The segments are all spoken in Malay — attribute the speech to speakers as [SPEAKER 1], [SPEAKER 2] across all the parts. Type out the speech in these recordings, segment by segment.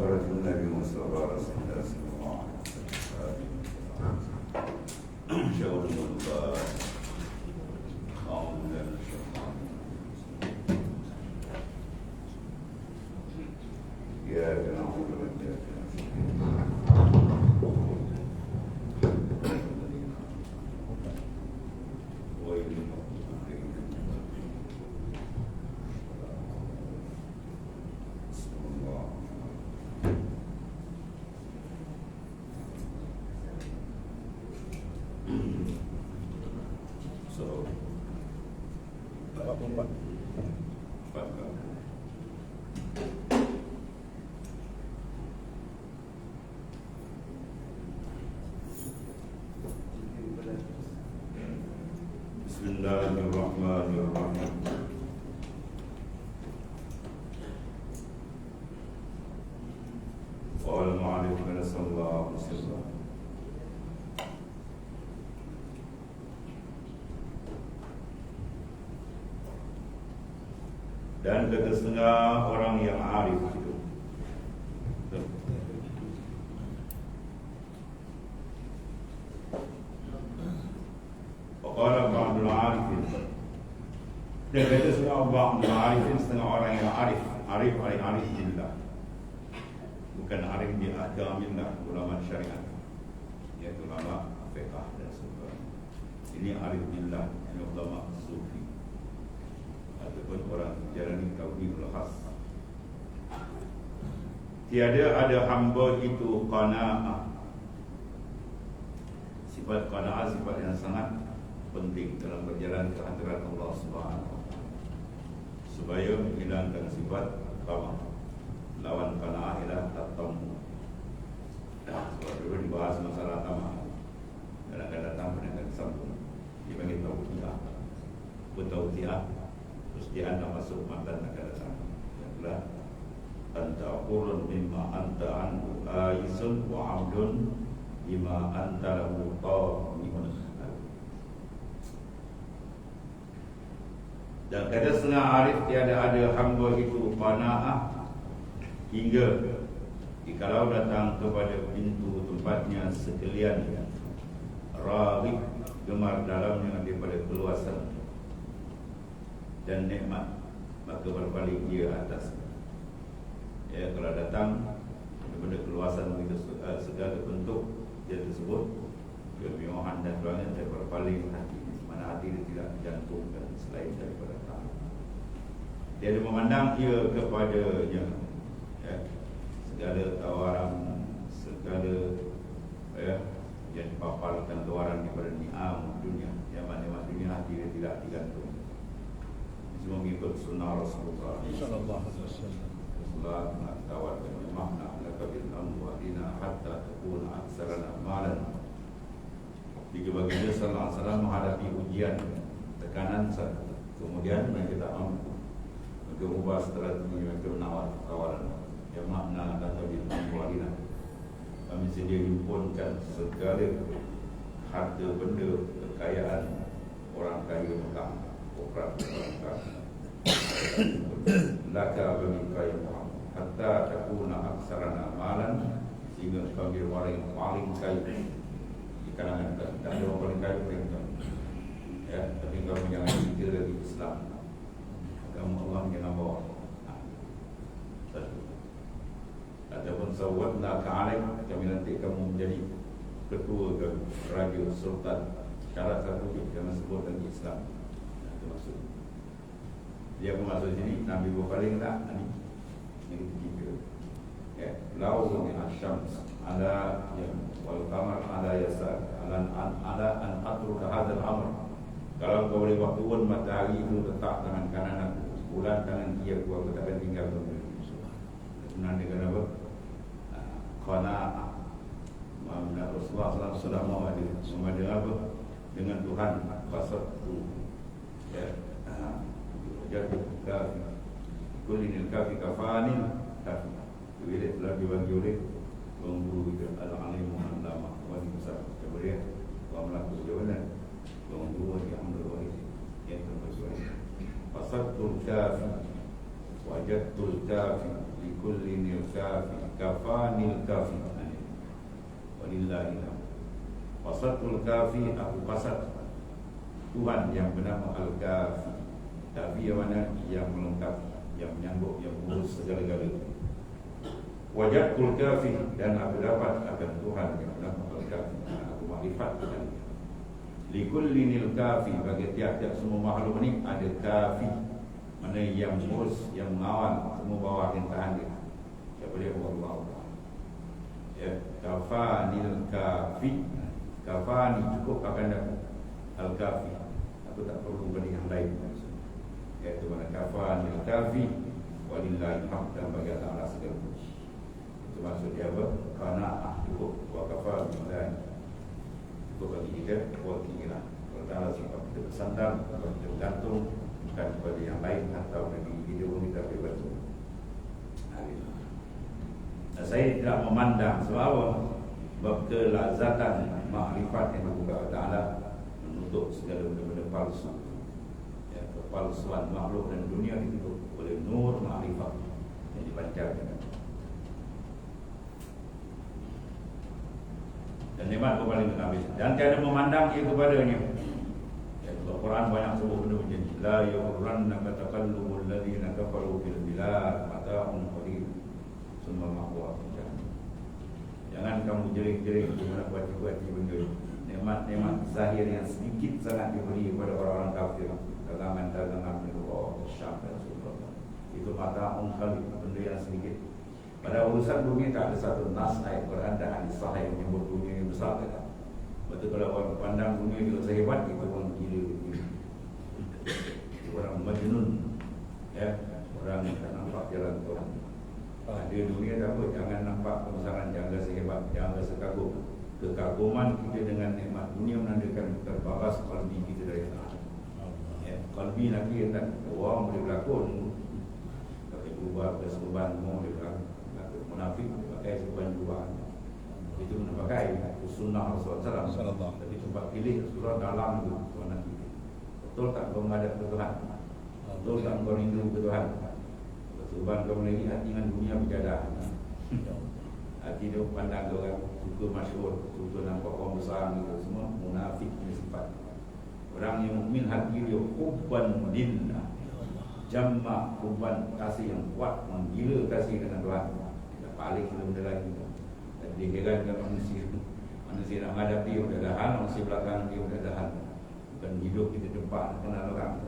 [SPEAKER 1] رجل النبي مصطفى رسول الله صلى الله عليه وسلم شاور الله أعوذ بالله من الشيطان إياك نعبد وإياك Bismillahirrahmanirrahim. Qala al-mu'allif sallallahu alaihi wasallam dan kata setengah orang yang arif itu Qala ba'dul arifin dan kata setengah ba'dul arifin setengah orang yang arif billah, bukan arif di agama ulama syariat, yaitu ulama fiqh dan sebagainya. Ini arif billah, ini ulama sufi ataupun orang jalani tauhidul khas. Tiada ada hamba itu qanaah. Sifat qanaah sifat yang sangat penting dalam berjalan ke hadirat Allah Subhanahu wa taala, supaya menghilangkan sifat qanaah. Lawan qanaah ialah tatammu. Sebab dulu dibahas masalah tamak dan akan datang peningkatan sambung dipanggil tauhiyah. Tauhiyah terus dia anda masuk matan akan datang. Ialah anta qurun mimma anta anhu aisun wa abdun bima anta lahu ta'imun. Dan kata setengah arif tiada ada hamba itu qanaah hingga jikalau datang kepada pintu tempatnya sekalian raghib gemar dalamnya daripada keluasan dan nikmat, maka berpaling dia atas. Ya, kalau datang daripada keluasan begitu segala bentuk dia tersebut, kemewahan dan keluarnya dia berpaling hati, mana hati dia tidak dijantungkan selain daripada taat. Dia ada memandang ia kepadanya, ya, segala tawaran, segala yang dipapalkan tawaran daripada ni'am dunia, yang nikmat dunia hati dia tidak digantung. Semua mengikut sunnah Rasulullah sallallahu alaihi wasallam. Rasulullah tawarkan makna lakabil amwalina hatta takuna aksarana malan. Jika baginda sallallahu alaihi wasallam menghadapi ujian, tekanan, kemudian mereka tak mampu, mereka ubah strategi, mereka menawar tawaran yang makna lakabil amwalina. Kami sedia himpunkan segala harta benda kekayaan orang kaya Mekah, orang kaya laka bagi kaya Muhammad hatta takuna aksarana malan, sehingga kami orang yang paling kaya di kalangan kita. Tak ada orang paling kaya mereka, ya, tapi kamu jangan fikir dari Islam, kamu Allah jangan bawa. Satu. Ataupun sawatna ka'alaik, kami nanti kamu menjadi ketua ke raja sultan. Syarat satu jangan sebut lagi Islam. Itu maksud. Dia masuk sini, Nabi berpaling tak? Ini ketiga. Ya, lau min asyams ala yang wal qamar ala yasar ala an atruka hadzal amr. Kalau kau boleh waktuun matahari itu letak tangan kanan aku, bulan tangan kiri aku takkan tinggal benda. Sebenarnya dengan apa? Qanaah. Muhammad Rasulullah sudah mau hadir. Sama dengan apa? Dengan Tuhan. Fasatu. Ya. Jadi kafi. Kulinil kafi kafanin kafi. Bila telah dibagi oleh Guru itu al-alim al-lama wali besar. Kemudian wa melaku jawanan Guru yang berwali yang terbaik. Fasatu kafi Wajadtul kafi likullinil kafi kafanil kafi. Walillahilham. Qasatul kafi, aku qasad Tuhan yang bernama Al-Kafi. Kafi yang mana? Yang melengkapi, yang menyanggup, yang mengurus segala-galanya. Wajadtul kafi, dan aku dapat akan Tuhan yang bernama Al-Kafi. Aku makrifat dengan dia. Likullinil kafi, bagi tiap-tiap semua makhluk ini ada kafi, mana yang mengurus, yang mengawal semua bawah yang tahan dia. Siapa dia? Allah. Ya, kafanil kafi. Kafani, cukup akan dapat. Al-Kafi, aku tak perlu benda yang lain. Iaitu mana kafanil kafi, walillahilham, dan bagi Allah segala puji. Itu maksud dia apa? Qanaah, cukup. Wa kafa billahi, cukup bagi kita. Wa kira kalau Allah sifat kita bersandar, kalau kita bergantung bukan kepada yang lain atau bagi hidup kita pribadi. Nah, saya tidak memandang sebab apa? Sebab kelazatan makrifat yang dibuka Ta'ala menutup segala benda-benda palsu. Ya, kepalsuan makhluk dan dunia ditutup oleh nur makrifat yang dipancarkan. Dan nikmat paling habis. Dan tiada memandang ia kepadanya. Ya, Al-Quran banyak sebut benda macam ni. La yughurrannaka taqallubul ladzina kafaru fil bilad mata'un qalil summa ma'wahum jahannam. Jangan kamu jeling-jeling buat-buat benda. Nikmat-nikmat zahir yang sedikit sangat diberi kepada orang-orang kafir. Dagangan-dagangan Allah, Syam dan sebagainya. Itu mata'un qalil, benda yang sedikit. Pada urusan dunia tak ada satu nas ayat Quran dan hadis sahih yang menyebut dunia yang besar tak. Betul kalau orang pandang dunia juga sehebat, itu orang gila. Itu orang majnun. Ya, orang yang tak nampak jalan Tuhan. Dia dunia tak apa, jangan nampak kebesaran, jangan rasa hebat, jangan rasa kagum. Kekaguman kita dengan nikmat dunia menandakan terbaras kalbi kita dari Allah. Ya, kalbi nanti tak orang boleh berlakon, pakai berubah, berseruban, boleh berlakon. Munafik pakai serban jubah. Itu mana pakai sunnah Rasulullah SAW. Tapi tempat pilih surah dalam itu tuan nanti. Betul tak kau menghadap ke Tuhan? Betul tak kau rindu ke Tuhan? Serban kau lagi hati dengan dunia berjadah. Hati dia pandang kau orang suka masyhur, suka nampak orang besar gitu, semua munafik punya sifat. Orang yang mukmin hati dia hubban lillah. Jamma hubban, kasih yang kuat, menggila kasih dengan Tuhan. Paling benda lagi. Dan dia herankan manusia. Manusia nak menghadapi udah dahan, manusia belakang dia udah dahan. Bukan hidup kita jumpa kenal orang.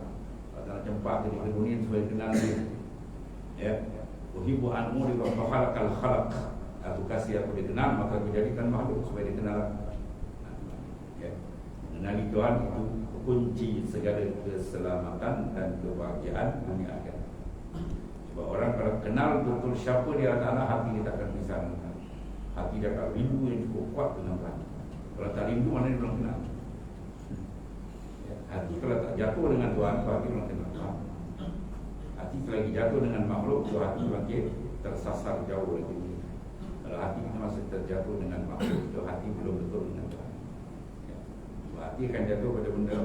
[SPEAKER 1] Kalau nak jumpa kita di dunia supaya kenal dia. Ya. Uhibbu an urifa fa khalaqal khalaq. Aku kasih aku dikenal, maka aku jadikan makhluk supaya dikenal. Ya. Mengenali Tuhan itu kunci segala keselamatan dan kebahagiaan dunia akhirat. Sebab orang kalau kenal betul siapa dia adalah, hati dia tak akan bisa mengenal. Hati dia akan rindu yang cukup kuat dengan Tuhan. Kalau tak rindu, mana dia belum kenal. Ya, hati kalau tak jatuh dengan Tuhan, hati belum kenal Tuhan. Hati kalau lagi jatuh dengan makhluk, tu hati makin tersasar jauh lagi. Kalau hati kita masih terjatuh dengan makhluk, tu hati belum betul dengan Tuhan. Ya, hati akan jatuh pada benda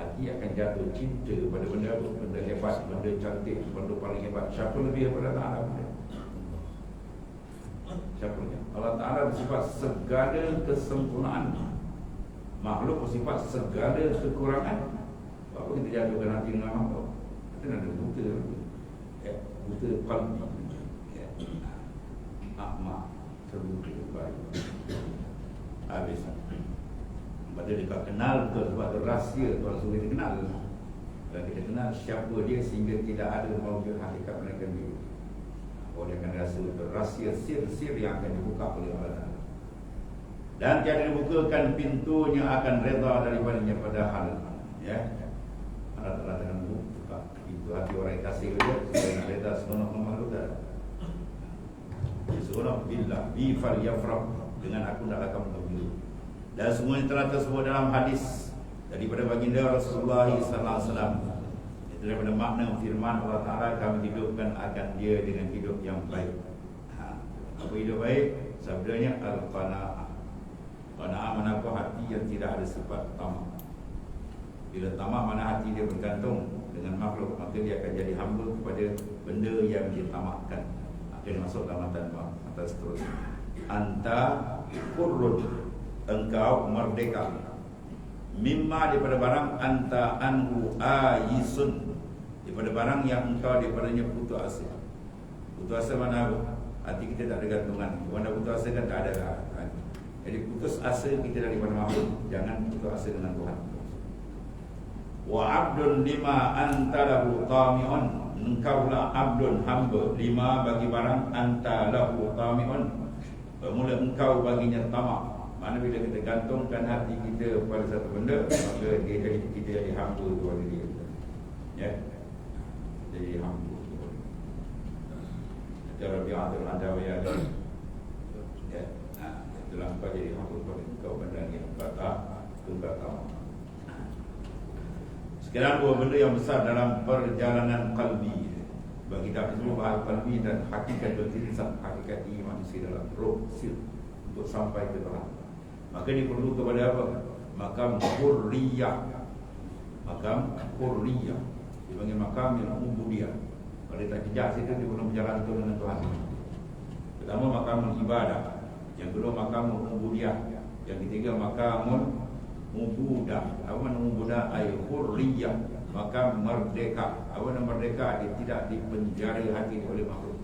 [SPEAKER 1] hati akan jatuh cinta pada benda hebat, benda cantik, benda paling hebat. Siapa lebih daripada Allah Ta'ala? Siapa lagi? Allah Ta'ala bersifat segala kesempurnaan. Makhluk bersifat segala kekurangan. Apa kita jatuhkan hati dengan makhluk? Kita nak ada buta. Ya, buta qalbi. Ya. Akma, terbuka baik. Habis. Pada dekat kenal betul sebab itu rahsia Tuhan suruh kita kenal. Kalau kita kenal siapa dia sehingga tidak ada mewujud hakikat mereka diri. Oleh kerana rasa betul rahsia sir-sir yang akan dibuka oleh Allah. Dan tiada dibukakan pintunya akan reda daripadanya pada hal. Ya. Allah Ta'ala dengan buka pintu hati orang yang kasih dia supaya nak reda seronok makhluk dah. Seronok billah bi fal yafrah, dengan aku naklah kamu gembira. Dan semuanya telah tersebut dalam hadis daripada baginda Rasulullah SAW. Itu daripada makna firman Allah Ta'ala, kami hidupkan akan dia dengan hidup yang baik. Apa hidup baik? Sabdanya Al-Qanaah. Qanaah menapa hati yang tidak ada sifat tamak. Bila tamak mana hati dia bergantung dengan makhluk, maka dia akan jadi hamba kepada benda yang dia tamakkan. Akan masuk dalam tanpa atas seterusnya. Anta hurrun, engkau merdeka. Mimma, daripada barang anta anhu ayisun, daripada barang yang engkau daripadanya putus asa. Putus asa mana? Hati kita tak ada gantungan. Mana putus asa kan tak ada lah. Jadi putus asa kita daripada makhluk, jangan putus asa dengan Tuhan. Wa abdun lima anta lahu tami'un, engkaulah abdun, hamba, lima bagi barang anta lahu tami'un, bermula engkau baginya tamak. Mana bila kita gantungkan hati kita pada satu benda, maka dia jadi, kita jadi hamba kepada dia. Ya, jadi hamba kepada dia. Rabi'atul Adawiyah, ya, itulah engkau jadi hamba kepada engkau benda yang kata tunggal tamak. Sekarang dua benda yang besar dalam perjalanan qalbi. Bagi kita semua, bahal qalbi dan hakikat bertinsak, hakikat diri manusia dalam roh sil untuk sampai ke Tuhan. Maka dia perlu kepada apa? Makam hurriyah. Makam hurriyah dipanggil makam yang ubudiyah. Kalau dia tak jejak situ, dia belum berjalan dengan Tuhan. Pertama makam ibadah, yang kedua makam ubudiyah, yang ketiga makam mubudah. Apa makna mubudah? Ay hurriyah, maka merdeka. Apa nama merdeka? Dia tidak dipenjara hati oleh makhluk.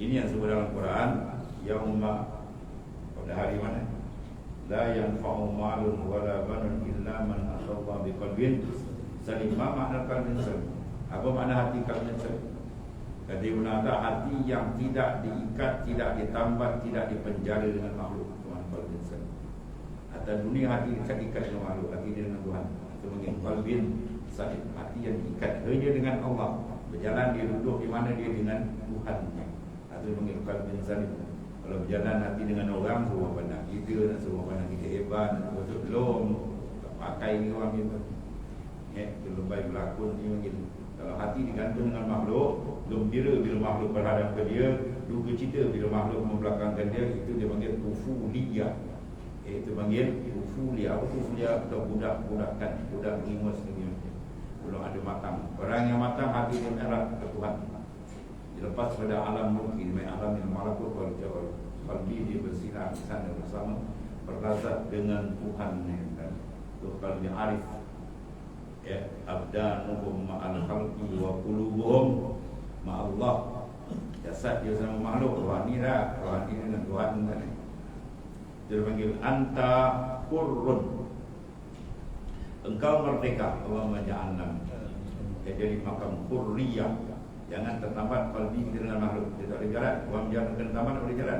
[SPEAKER 1] Ini yang disebut dalam Quran, yauma, pada hari mana? La yanfa'u malun wala banun illa man atallah biqalbin salim. Ma makna qalbin salim? Apa makna hati qalbin salim? Kata Ibn Atta, hati yang tidak diikat, tidak ditambat, tidak dipenjara dengan makhluk. Tuhan qalbin salim. Atau dunia hati diikat dengan makhluk, hati dia dengan Tuhan. Itu mengenai qalbin salim, hati yang diikat hanya dengan Allah. Berjalan dia duduk di mana dia dengan Tuhannya. Itu mengenai qalbin salim. Kalau berjalan hati dengan orang, semua pandang kita, semua pandang kita hebat, belum pakai ni orang itu. Ya, belum baik berlakon ni mungkin. Kalau hati digantung dengan makhluk, gembira bila makhluk berhadap ke dia, duka cita bila makhluk membelakangkan dia, itu dia panggil ufuliyah. Itu panggil ufuliyah. Apa ufuliyah? Atau budak-budakan, budak mengimus ni. Belum ada matang. Orang yang matang hati dia merah ke Tuhan. Dilepas pada alam mulki, alam yang malakut, qalbi dia bersinar di sana bersama, berlazat dengan Tuhan. Itu qalbi arif. Ya, abdanuhum ma'al khalqi wa qulubuhum ma'allah. Jasad dia sama makhluk, rohani dah, rohani dengan Tuhan. Dia panggil anta hurrun, engkau merdeka. Allah maja'anam, jadi makam hurriyah. Jangan tertambat qalbi kita dengan makhluk. Dia tak boleh jalan. Orang jalan kena tambat tak boleh jalan.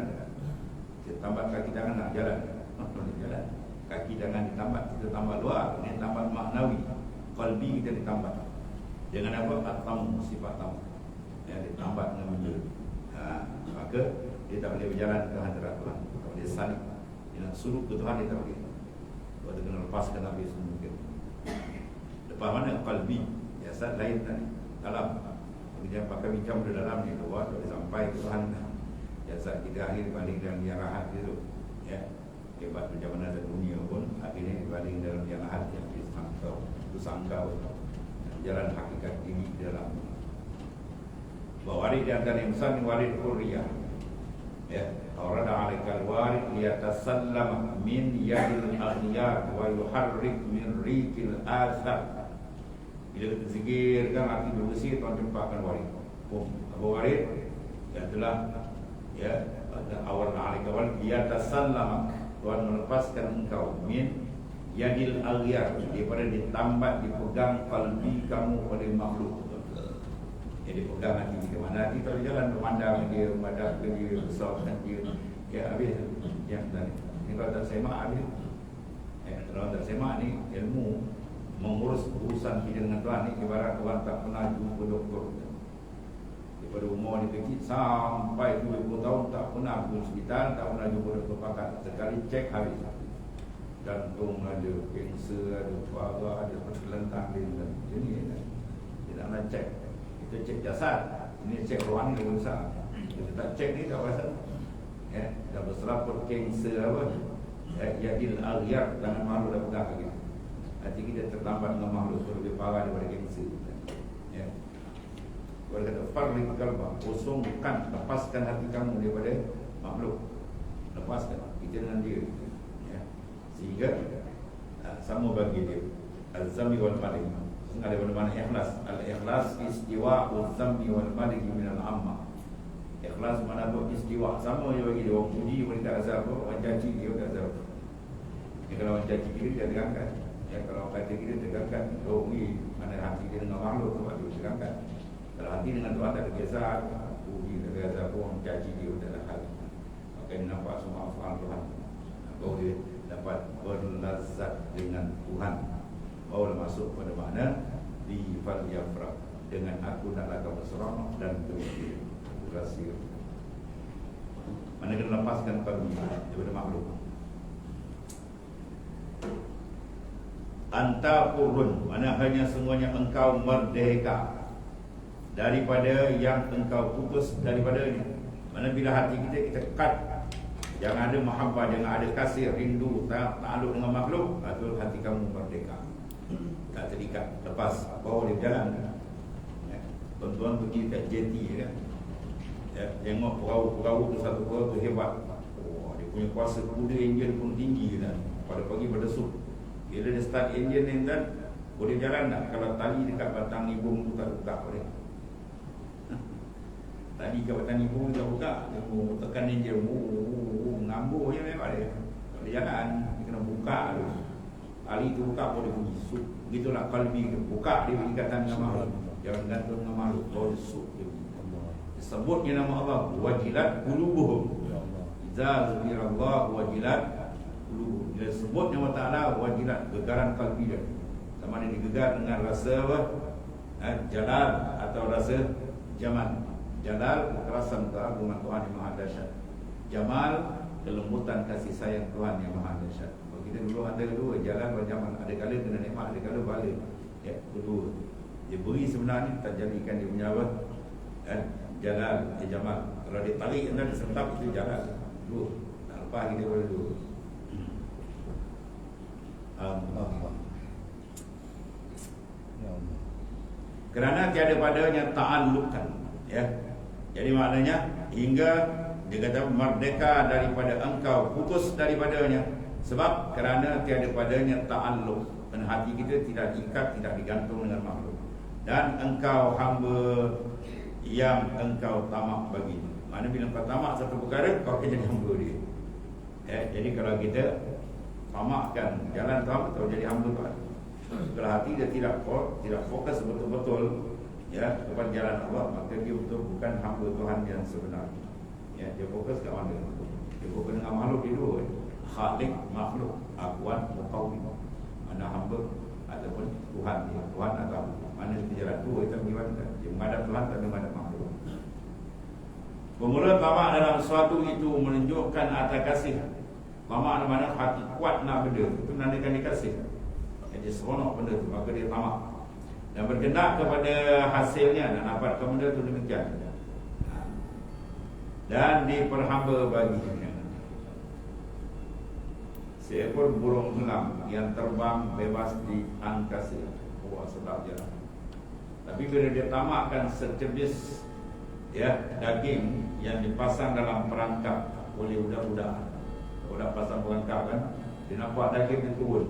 [SPEAKER 1] Dia tambat kaki tangan nak jalan, tak boleh jalan. Kaki tangan ditambat, kita tambat luar. Ini tambat maknawi. Qalbi kita ditambat. Dengan apa? Atam, sifat tamu. Ya, ditambat dengan benda. Maka dia tak boleh berjalan ke hadirat Tuhan. Tak boleh salib. Dia nak suluk ke Tuhan, dia tak boleh. Sebab dia kena lepaskan habis mungkin. Lepas mana? Qalbi. Jasad lain tadi, dalam. Dia pakai bincang di dalam ni, luar boleh sampai ke Tuhan. Jasad kita akhir dibanding dalam yang rahat itu. Ya, hebat macam mana ada dunia pun, akhirnya dibanding dalam yang rahat yang disangkau, itu sangkau jalan hakikat ini di dalam. Warid di antara yang besar ni warid hurriyah. Ya, orang alaikal warid liyatasallama min yadil aghniyar wa yuharrik min rikil azhar. Bila kita zikirkan hati bersih, Tuhan tempatkan warid. Apa warid? Ialah ya, awal alaika wal yatasallama, Tuhan melepaskan engkau min yadil aghyar, daripada ditambat, dipegang qalbi kamu oleh makhluk. Jadi pegang hati kita, mana hati tak jalan, memandang dia, memandang dia, besarkan dia. Ya, habis yang tadi. Ini kalau tak semak habis. Kalau tak semak ni ilmu mengurus urusan kita dengan Tuhan ni ibarat orang tak pernah jumpa doktor. Daripada umur ni kecil sampai 20 tahun tak pernah pergi hospital, tak pernah jumpa doktor pakar. Sekali cek habis. Jantung ada, kanser ada, parah ada, terlentang dia. Ini dia nak cek. Kita cek jasad, ini cek rohani lebih besar. Kita tak cek ni tak rasa. Ya, dah berseraput kanser apa? Yadil aghyar, jangan malu dah pegang lagi. hati kita terlambat dengan makhluk itu lebih parah daripada kanser. Ya. Kalau kata farliq qalbah, kosongkan, lepaskan hati kamu daripada makhluk. Lepaskan kita dengan dia. Ya. Sehingga sama bagi dia al-zammi wal malik. Ada mana ikhlas. Al-ikhlas istiwa al-zammi wal malik min al-amma. Ikhlas mana buat istiwa sama je bagi dia. Orang puji pun tak rasa apa, orang caci dia tak rasa apa. Ya, kalau orang caci kita dia tegangkan. Ya, kalau orang kata kita tegangkan. Oh ni mana hati dia dengan makhluk tu dia tegangkan. Kalau hati dengan Tuhan tak ada kebiasaan, puji tak ada rasa apa, orang caci dia tak ada hal. Maka dia nampak semua afal Tuhan. Baru dia dapat berlazat dengan Tuhan. Baru masuk pada makna di fal yafrah, dengan aku naklah kamu seronok dan gembira. Rahsia. Mana kena lepaskan kalbi daripada makhluk. Anta hurun, mana hanya semuanya engkau merdeka daripada yang engkau putus daripadanya. Mana bila hati kita cut, jangan ada mahabbah, jangan ada kasih, rindu, ta'alluq dengan makhluk, itu hati kamu merdeka. Tak terikat, lepas, bawa dia berjalan. Ya. Tuan-tuan pergi kat jeti kan. Ya, tengok perahu tu satu perahu tu hebat. Oh, dia punya kuasa kuda enjin pun tinggi kan. Pada pagi pada sup. Bila dia start enjin ni kan, boleh jalan tak? Kalau tali dekat batang ibung tu tak buka boleh. Tali kat batang ibung tu tak buka, dia tekan enjin, ngambur je memang dia. Kalau dia jalan, dia kena buka tu. Tali tu buka boleh bunyi sup. Begitulah kalbi tu. Buka dia ikatan dengan makhluk. Jangan gantung dengan makhluk. Boleh sup dia. Sebutnya nama Allah wajilat qulubuhum. Idza zikirallah wajilat qulubuhum. Bila sebut nama Taala wajilat, gegaran kalbi dia. Sama ada digegar dengan rasa apa? Jalal atau rasa jamal. Jalal kekerasan keagungan Tuhan yang Maha Dahsyat. Jamal kelembutan kasih sayang Tuhan yang Maha Dahsyat. Kalau kita dulu ada dua, jalal dan jamal. Ada kala kena nikmat, ada kala balik. Ya, kedua. Dia beri sebenarnya tak jadikan dia punya apa? Jalal, jamal. Kalau dia tarik dan sentap itu jalal. Dua. Tak lepas kita boleh dua. Allah. Kerana tiada padanya ta'alluqan. Ya. Jadi maknanya hingga dia kata merdeka daripada engkau, putus daripadanya. Sebab kerana tiada padanya ta'alluq. Dan hati kita tidak diikat, tidak digantung dengan makhluk. Dan engkau hamba yang engkau tamak bagi. Mana bila engkau tamak satu perkara, kau akan jadi hamba dia. Jadi kalau kita tamakkan jalan Tuhan, kau jadi hamba Tuhan. Kalau hati dia tidak fokus betul-betul ya kepada jalan Allah, maka dia betul bukan hamba Tuhan yang sebenar. Ya, dia fokus ke mana? Dia fokus dengan makhluk dia dua. Khalik, makhluk, akuan, muqawwim. Mana hamba ataupun Tuhan dia. Tuhan atau mana jalan dua kita bagaimana? Dia menghadap Tuhan tapi menghadap makhluk. Bermula tamak dalam sesuatu itu menunjukkan atas kasih. Tamak mana hati kuat nak benda itu menandakan dikasih. Jadi seronok benda itu, maka dia tamak dan berkendak kepada hasilnya dan dapatkan benda itu demikian. Dan diperhamba baginya seekor burung helang yang terbang bebas di angkasa. Wah, sedap je. Tapi bila dia tamakkan secebis ya daging yang dipasang dalam perangkap oleh budak-budak. Budak pasang perangkap kan, dia nampak daging dia turun.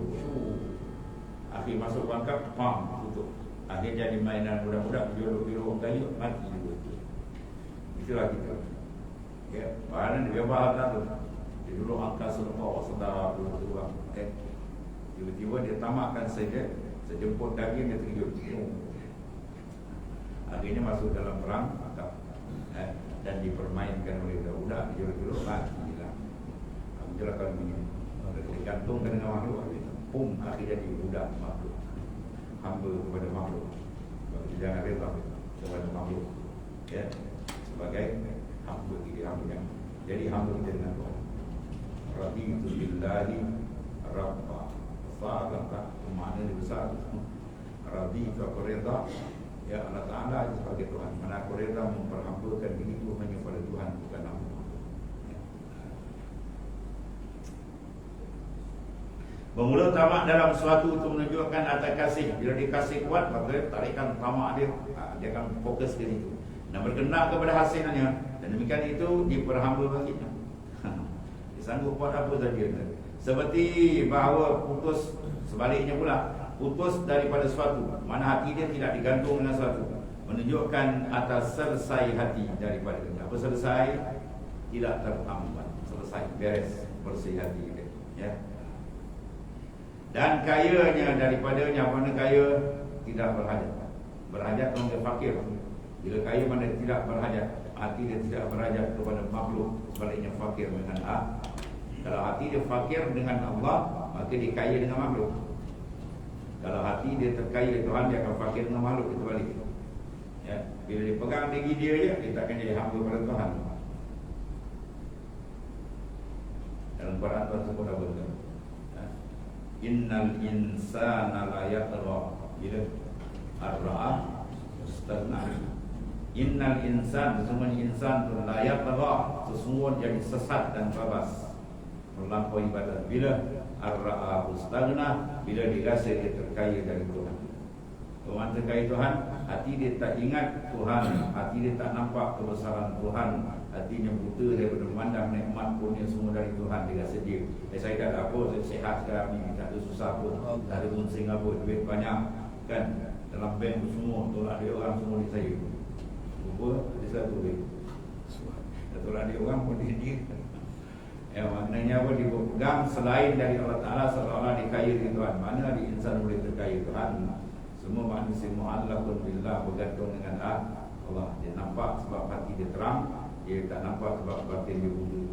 [SPEAKER 1] Akhir masuk perangkap, tutup. Akhir jadi mainan budak-budak, biru-biru kayu mati juga. Itulah kita. Ya, bahan dia bebas tu. Dia dulu angkat selepau sedar dulu kan. Tiba-tiba dia tamakkan saja sejemput daging dia terjun. Akhirnya masuk dalam perang dan dipermainkan oleh budak-budak, biru-biru mati lah. Itulah kalau begini. Digantungkan dengan makhluk, akhirnya jadi budak makhluk. Hamba kepada makhluk. Jangan rela kepada makhluk. Ya, sebagai hamba kita hamba. Jadi hamba kita dengan Tuhan. Raditu billahi rabba. Fa'alaka makna dia besar. Raditu aku reda. Ya Allah Ta'ala sebagai Tuhan. Mana aku reda memperhambakan diri itu hanya pada Tuhan, bukan hamba. Bermula tamak dalam sesuatu itu menunjukkan ada kasih. Bila dia kasih kuat, maka tarikan tamak dia, dia akan fokus ke situ dan berkenan kepada hasilnya. Dan demikian itu diperhamba baginya. Dia sanggup buat apa saja. Seperti bahawa putus sebaliknya pula, putus daripada sesuatu, mana hati dia tidak digantung dengan sesuatu, menunjukkan atas selesai hati daripada kerja. Apa selesai? Tidak tertambat, selesai, beres, bersih hati dia, ya. Dan kayanya daripadanya, mana kaya tidak berhajat. Berhajat orang dia fakir. Bila kaya mana tidak berhajat, hati dia tidak berhajat kepada makhluk, sebaliknya fakir dengan Kalau hati dia fakir dengan Allah, maka dia kaya dengan makhluk. Kalau hati dia terkaya dengan Tuhan, dia akan fakir dengan makhluk. Itu balik, ya. Bila dia pegang diri dia je, dia tak akan jadi hamba pada Tuhan. Dalam Quran Tuhan sebut apa tu? Innal insana la yatgha bila ar-ra'ah istaghna. Innal insan, sesungguhnya insan tu la yatgha, sesungguhnya jadi sesat dan babas, melampaui batas. Bila ar-ra'ah istaghna, bila dirasa dia terkaya dari Tuhan. Orang terkaya Tuhan, hati dia tak ingat Tuhan, hati dia tak nampak kebesaran Tuhan, hatinya buta daripada memandang nikmat punya semua dari Tuhan. Dia rasa dia, saya tak ada apa, saya sihat sekarang ni, tak ada susah pun, tak ada munsing apa, duit banyak kan, dalam bank semua, tolak dia orang semua di saya. Rupa ada satu duit, tolak dia orang pun dia. Maknanya apa, dia pegang selain dari Allah Ta'ala, seolah-olah dikaya dengan Tuhan. Mana ada insan boleh terkaya Tuhan? Semua manusia mu'allaqun billah, bergantung dengan Allah. Dia nampak sebab hati dia terang, dia tak nampak sebab batin dia budu.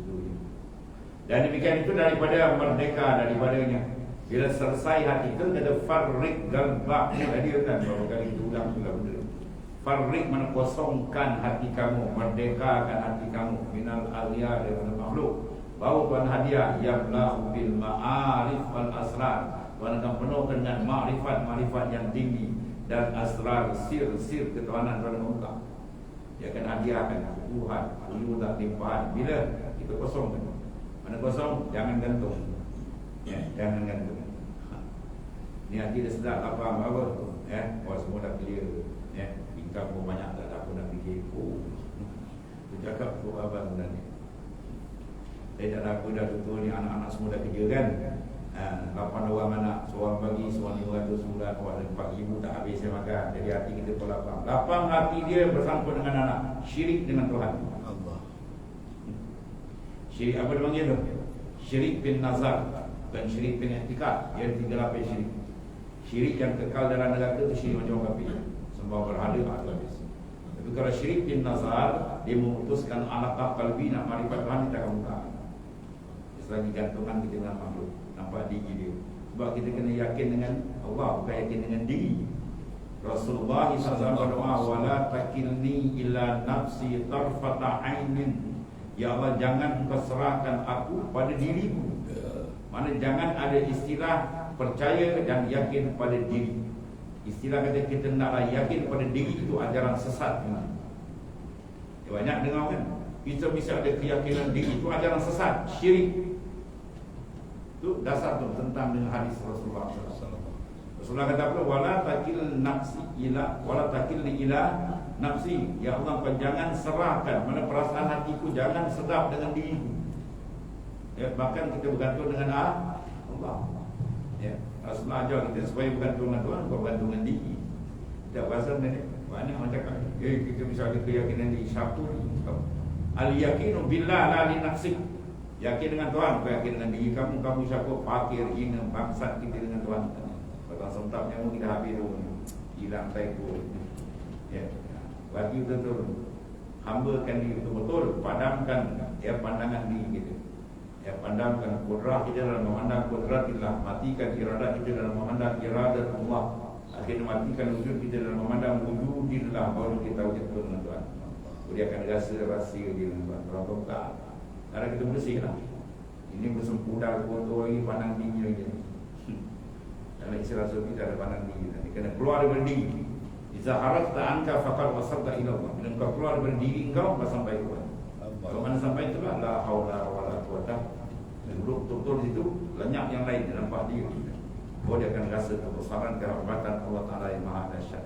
[SPEAKER 1] Dan demikian itu daripada merdeka daripadanya. Bila selesai hati itu, kata farrik galbak. Dia kan berapa kali diulang juga benda. Farrik, mana kosongkan hati kamu, merdekakan hati kamu minal aliyah daripada makhluk. Bahawa Tuhan hadiah yablahu bil ma'arif wal asrar. Tuhan akan penuhkan dengan ma'rifat yang tinggi dan asrar, sir ketuhanan Tuhan membuka. Dia akan hadiahkan Tuhan, wujud limpahan. Bila kita kosongkan, mana kosong, jangan gantung, ya, jangan gantung. Ni hati dah sedar lapang apa, ya, semua dah clear, ya, income pun banyak, tak ada apa nak fikir. Dia cakap tu abang benda ni. Saya tak ada apa dah tutur ni, anak-anak semua dah kerja kan. 8 orang anak, seorang bagi, seorang 500 sebulan, awak ada 4,000 tak habis saya makan. Jadi hati kita pun lapang. Lapang hati dia bersangkut dengan anak, syirik dengan Tuhan Allah. Syirik apa dia panggil tu? Syirik bin nazar, bukan syirik bin i'tikad. Dia 3 lapis syirik. Syirik yang kekal dalam neraka tu syirik macam orang kafir, sembah berhala atau habis. Tapi kalau syirik bin nazar, dia memutuskan alaqah qalbi, nak marifat Tuhan, kita akan buka. Selagi gantungan kita dengan makhluk, nampak diri dia. Sebab kita kena yakin dengan Allah, bukan yakin dengan diri. Rasulullah SAW berdoa, wala takilni ila nafsi tarfata ainin. Ya Allah, jangan engkau serahkan aku pada diriku. Mana jangan ada istilah percaya dan yakin pada diri. Istilah kata kita naklah yakin pada diri, itu ajaran sesat. Banyak dengar kan, kita bisa ada keyakinan diri, itu ajaran sesat, syirik. Itu dasar tu tentang dengan hadis Rasulullah SAW. Rasulullah kata apa? Wala takil nafsi ila, wala takil ila nafsi. Ya Allah, kau jangan serahkan, mana perasaan hatiku jangan sedap dengan diriku. Ya, bahkan kita bergantung dengan Allah. Ya, Rasulullah ajar kita supaya bergantung dengan Tuhan, bukan bergantung dengan diri. Kita bahasa ni banyak orang cakap, kita bisa ada keyakinan diri. Siapa ni? Al-yakinu billah la li nafsik. Yakin dengan Tuhan, bukan yakin dengan diri kamu. Kamu siapa? Fakir, hina, bangsat kita dengan Tuhan. Batang sentap nyamu kita habis tu, hilang taiko. Ya, bagi betul-betul hambakan diri betul-betul, padamkan ya pandangan diri kita. Ya, pandamkan kudrah kita dalam memandang kudrat kita, matikan iradat kita dalam memandang iradat Allah. Akhirnya matikan wujud kita dalam memandang wujud Allah, baru kita wujud dengan Tuhan. Dia akan rasa dia dengan Tuhan. Berapa tak? Sekarang kita bersih lah. Ini bersempudar kotor lagi, pandang tinggi lagi. Dalam istilah sufi kita ada pandang tinggi. Nanti kena keluar daripada diri. Iza harafta anka faqad wasalta ila Allah. Bila kau keluar daripada diri kau, kau sampai ke Tuhan. Kalau mana sampai itulah la haula wala quwata Duduk betul-betul di situ, lenyap yang lain, dia nampak dia. Oh, dia akan rasa kebesaran kerahmatan Allah Ta'ala yang maha dahsyat.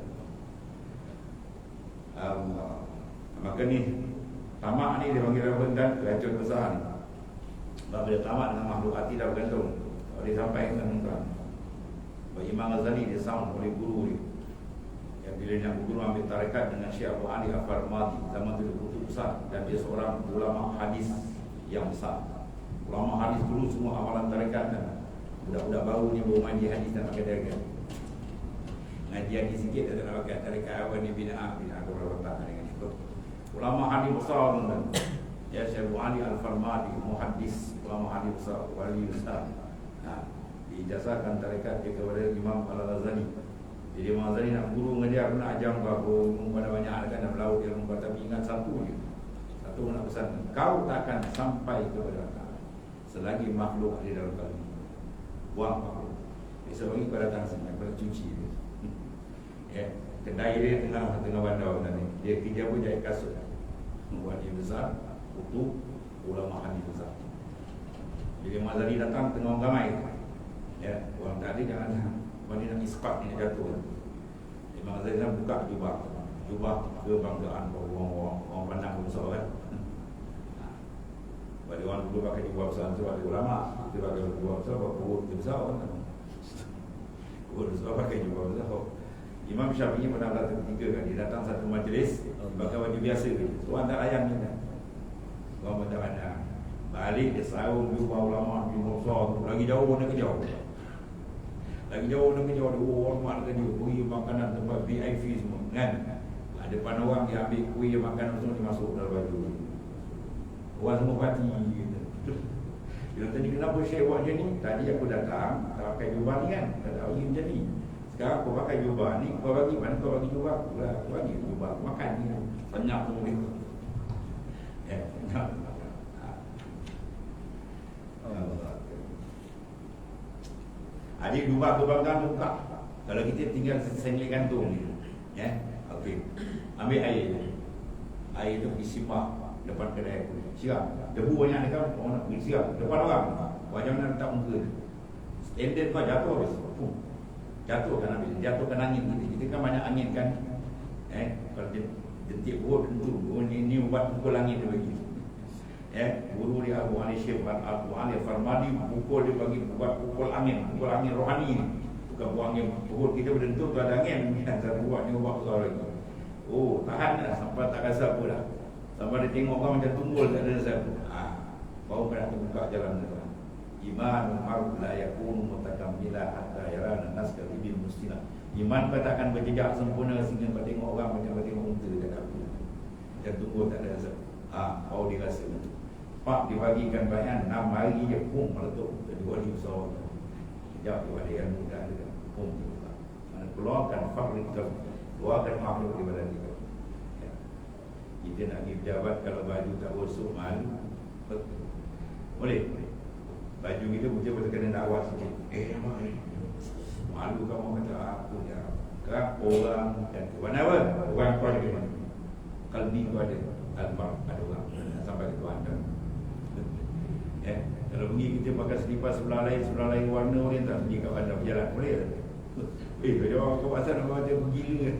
[SPEAKER 1] Maka ni tamak ni dia panggil rendah racun besar ni. Sebab dia tamak dengan makhluk hati dah bergantung. Kalau dia sampai ke tuan, Imam Ghazali dia sound oleh guru dia. Yang bila nak guru ambil tarekat dengan Syekh Abu Ali Al-Farmadi, zaman tu dia betul besar dan dia seorang ulama hadis yang besar. Ulama hadis dulu semua amalan tarekat kan. Budak-budak baru ni baru mandi hadis dan pakai tarekat. Ngaji hadis sikit dia tak nak pakai tarekat awal ni bid'ah keberatan dengan itu. Ulama hadis besar kan. Ya, Syekh Abu Ali Al-Farmadi, muhaddis, ulama hadis besar, wali besar. Nah, diijazahkan tarekat dia kepada Imam Al-Ghazali. Jadi Imam Ghazali nak guru dengan dia, nak ajar kau pada banyak kan nak melaut dia rumah, tapi ingat satu je. Satu nak pesan, kau takkan sampai kepada Allah selagi makhluk ada dalam kalbu. Buang makhluk. Besok pagi kau datang sini, kau cuci dia. Ya, kedai dia tengah bandar tadi. Dia kerja pun jahit kasut. Buat dia besar, utuh ulama hadis besar. Jadi Imam Ghazali datang tengah orang ramai. Ya, orang tadi jangan mana nak ispat ni jatuh. Imam Ghazali buka jubah kebanggaan orang pandang besar kan. Pada orang dulu pakai jubah besar sebab dia ulama, dia pakai jubah besar sebab perut dia besar kan. Perut besar pakai jubah besar. Imam Syafi'i pernah datang ketiga kan, dia datang satu majlis pakai baju biasa ke. Tuan tak layan ni kan. Orang pandang. Balik dia sarung jubah ulama jubah besar lagi jauh nak ke jauh. Lagi jauh nak ke jauh, hormat ke dia, beri makanan tempat VIP semua kan. Depan orang dia ambil kuih makanan semua dimasuk dalam baju. Orang semua parti gitu. Dia tadi kenapa Syekh buat macam ni? Tadi aku datang tak pakai jubah ni kan, tak tahu ni macam ni. Sekarang aku pakai jubah ni, kau bagi mana kau bagi jubah? Aku bagi jubah makan ni. Senyap semua ni. Ya, senyap. Adik jubah kebanggaan buka. Kalau kita tinggal senglik gantung ni, ya, okey. Ambil air. Air tu pergi simak depan kedai aku. Siram. Debu banyak dekat orang nak pergi siram depan orang. Macam mana letak muka tu. Standard kau jatuh habis. Jatuh kan habis. Jatuhkan angin kita kan banyak angin kan. Kalau jentik perut tentu ni ubat pukul angin dia bagi. Guru dia Abu Ali Syekh Abu Ali Farmadi pukul dia bagi buat pukul angin rohani ni. Bukan buat angin perut kita berdentur tu ada angin. Satu buat ni ubat besar lagi. Oh, tahan dah sampai tak rasa apa dah. Sampai dia tengok orang macam tunggul tak ada rasa apa. Baru kena buka jalan tu. Iman mar'u la yakunu mutakammila hatta yarana nas kalibil mustina. Iman kau takkan berjejak sempurna sehingga kau tengok orang macam kau tengok unta tak apa. Macam tunggul tak ada rasa. Baru dia rasa. Pak dibagikan bayan 6 hari je pun meletup. Jadi wali besar. Sekejap dia ada yang muda dia pun juga. Mana keluarkan fakir kita. Keluarkan makhluk di badan kita. Kita nak pergi pejabat kalau baju tak bosok malu. Boleh. Baju kita betul-betul kena dakwah sikit. Malu kamu kata aku ya. Kerap orang dan mana apa? Orang kau ada mana? Kalbi kau ada. Albar ada orang sampai ke Tuhan kan. Kalau pergi kita pakai selipar sebelah lain warna orang tak pergi kat bandar berjalan boleh tak? Kalau kau pasal nak baca bergila.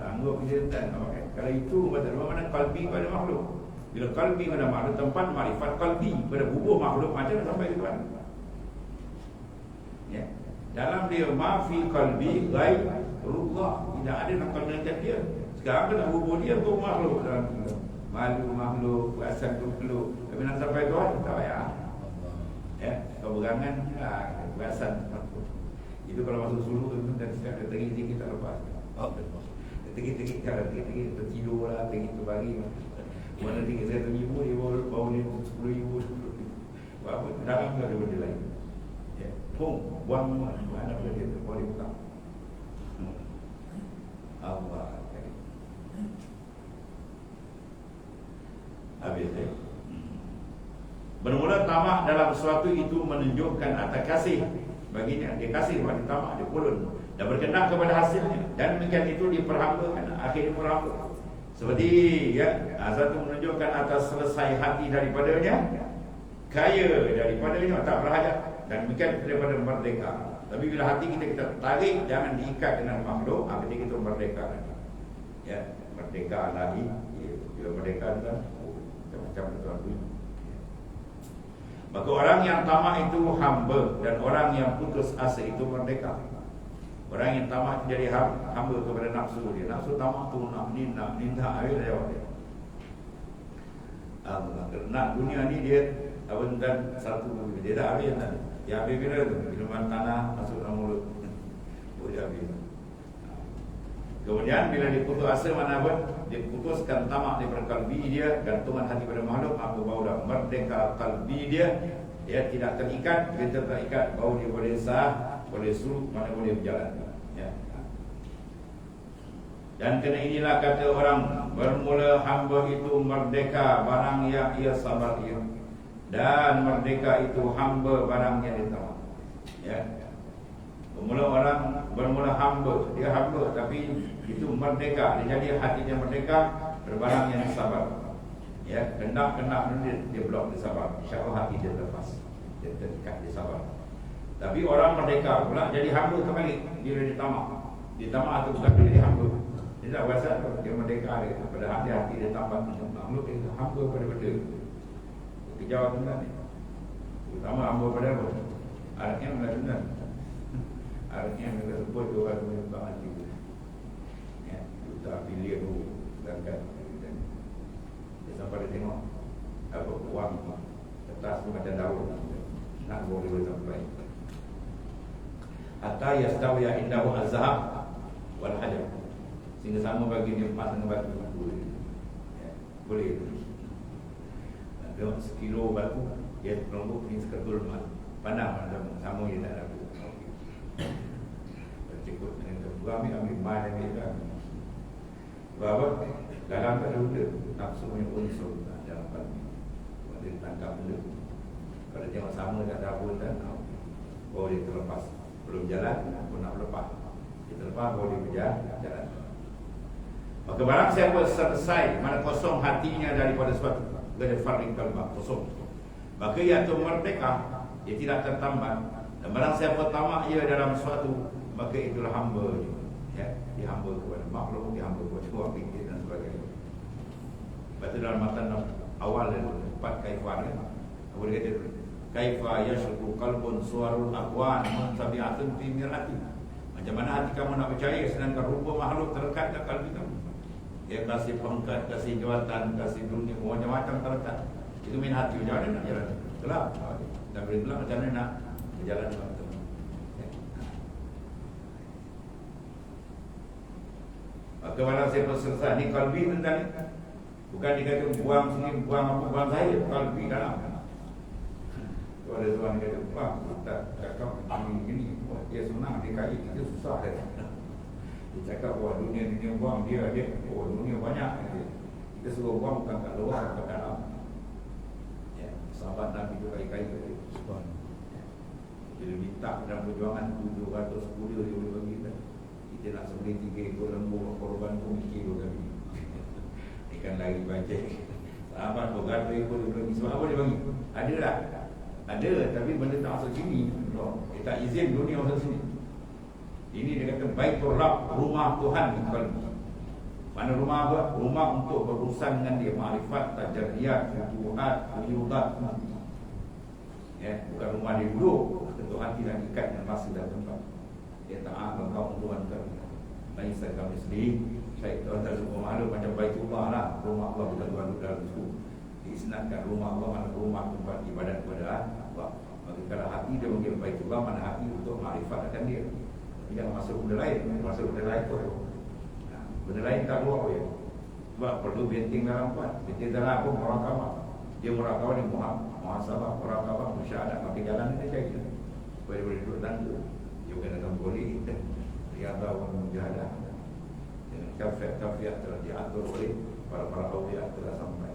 [SPEAKER 1] Anggap kita tak nak pakai. Kalau itu mana kalbi pada makhluk. Bila kalbi pada makhluk tempat makrifat kalbi pada bubuh makhluk macam mana sampai ke Tuhan. Dalam dia mafi kalbi ghairullah, tidak ada nak kontak dia. Sekarang kena bubuh dia tu makhluk dalam kita. Malu makhluk, perasan tu makhluk. Tapi nak sampai Tuhan tak payah. Kau berangan perasan makhluk. Itu kalau masuk suluh tu dan sekarang tinggi-tinggi tak lepas. Tinggi-tinggi tertidur lah, tinggi terbagi. Mana tinggi saya RM1,000 dia bawa ni RM10,000. Apa dalam tu ada benda lain. Buang mana benda dia boleh buka. Allah. Habis bermula tamak dalam sesuatu itu menunjukkan atas kasih baginya. Dia kasih pada tamak, dia pulun dan berkenan kepada hasilnya. Dan demikian itu diperhambakan, akhirnya perhamba. Seperti satu menunjukkan atas selesai hati daripadanya, kaya daripadanya, tak berhajat, dan demikian daripada merdeka. Tapi bila hati kita tarik, jangan diikat dengan makhluk, ketika kita merdeka lagi. Ya, merdeka lagi. Ya, bila merdeka kan macam-macam tuan tu. Maka orang yang tamak itu hamba, dan orang yang putus asa itu merdeka. Orang yang tamak jadi hamba kepada nafsu dia. Nafsu tamak tu nak ni, nak air dah jawab dia. Nak dunia ni dia dan satu dia dah habis kan. Dia habis bila tu? Minuman tanah masuk dalam mulut. Boleh habis. Kemudian bila dia putus asa, mana pun dia putuskan tamak daripada kalbi dia, gantungan hati pada makhluk, maka barulah merdeka kalbi dia. Dia tidak terikat. Dia terikat, baru dia boleh sah, boleh suruh, mana boleh berjalan. Ya. Dan kerana inilah kata orang, bermula hamba itu merdeka barang yang ia sabar ia, dan merdeka itu hamba barang yang dia tamak. Ya. Bermula hamba, dia hamba tapi itu merdeka, dia jadi hatinya merdeka berbarang yang sabar. Ya, kendak dia blok, dia sabar. InsyaAllah hati dia lepas, dia terikat, dia sabar. Tapi orang merdeka pula jadi hamba kembali bila dia tamak. Dia tamak atau bukan dia jadi hamba. Dia tak rasa dia merdeka dia, pada hati dia tambah makhluk, dia hamba pada benda. Kejar benar ni. Terutama hamba pada apa? Arahnya benar-benar. Arahnya mereka sebut dia orang menyebab hati. Ya, kita pilih dulu sedangkan dia sampai dia tengok apa uang kertas tu macam daun, nak boleh sampai hatta yastawiya indahu az-zahab wal hajar, sehingga sama bagi dia emas dengan batu. Ya, boleh. Tengok sekilo batu, dia pelombok ni seketul emas, pandang macam sama dia tak ada. Cikut dengan kedua ambil emas dan dia bahawa dalam tak ada benda, nafsu punya unsur dalam kalbi. Kalau dia tangkap benda, kalau tengok sama tak ada pun dan baru dia terlepas. Belum jalan pun nak lepas, dia terlepas baru dia berjalan. Maka barang siapa selesai, mana kosong hatinya daripada suatu dari faring kalbah, kosong, maka ia itu merdeka, dia tidak tertambat. Dan barang siapa tamak ia dalam suatu, maka itulah hamba dia. Ya, dia hamba kepada makhluk, dia hamba kepada orang fikir dan sebagainya. Lepas tu dalam matan awal dan 4 kaifah ni, apa dia kata? Kaifa yashku qalbun suwarul aqwan muntabi'atun fi mirati. Macam mana hati kamu nak percaya sedangkan rupa makhluk terlekat kat kalbi kamu? Dia kasih pangkat, kasih jawatan, kasih dunia, macam-macam terlekat. Itu main hati, macam mana nak jalan? Gelap. Dan bila gelap macam mana nak berjalan dengan betul? Maka barang siapa selesai ni kalbi tentang ni, bukan dikata buang sini, buang apa, buang saya, kalbi dalam. Kalau ada tuan kata, wah, kita cakap gini, dia senang, dia kaya, kita susah dia. Dia cakap, wah, dunia buang, dia, oh, dunia banyak. Kita suruh buang bukan kat luar, kat dalam. Ya, sahabat Nabi tu kaya-kaya. Bila minta dalam perjuangan 700 kuda dia boleh bagi kita. Kita nak sembelih 3 ekor lembu, korban pun mikir 2 kali. Ikan lari bancik. Sahabat bergata ekor dia bagi. Sebab apa dia bagi? Ada tak? Ada, tapi benda tak masuk sini. Dia tak izin dunia masuk sini. Ini dia kata Baitur Rabb, rumah Tuhan di kalbi. Mana rumah apa? Rumah untuk berurusan dengan dia, makrifat, tajariyat, futuhat, uyudat. Ya, bukan rumah dia duduk. Tentu hati dan ikat dengan masa dan tempat. Dia taat engkau Tuhan kami. Laisa kami sendiri. Syaitan tak suka makhluk macam Baitullah lah. Rumah Allah bukan Tuhan duduk dalam itu. Diisnatkan rumah Allah, mana rumah tempat ibadat kepada Allah. Maka kalau hati dia panggil Baitullah, mana hati untuk makrifat akan dia. Jangan masuk benda lain. Masuk benda lain tu. Benda lain tak keluar ya. Sebab perlu benting dalam kuat. Benting dalam pun murakabah. Dia murakabah ni muhasabah, murakabah, musyahadah. Maka jalan ni dia cari. Supaya dia boleh duduk tangga. Dia bukan datang boleh. Riadah wa mujahadah. Dengan kafiat telah diatur oleh para awliya telah sampai.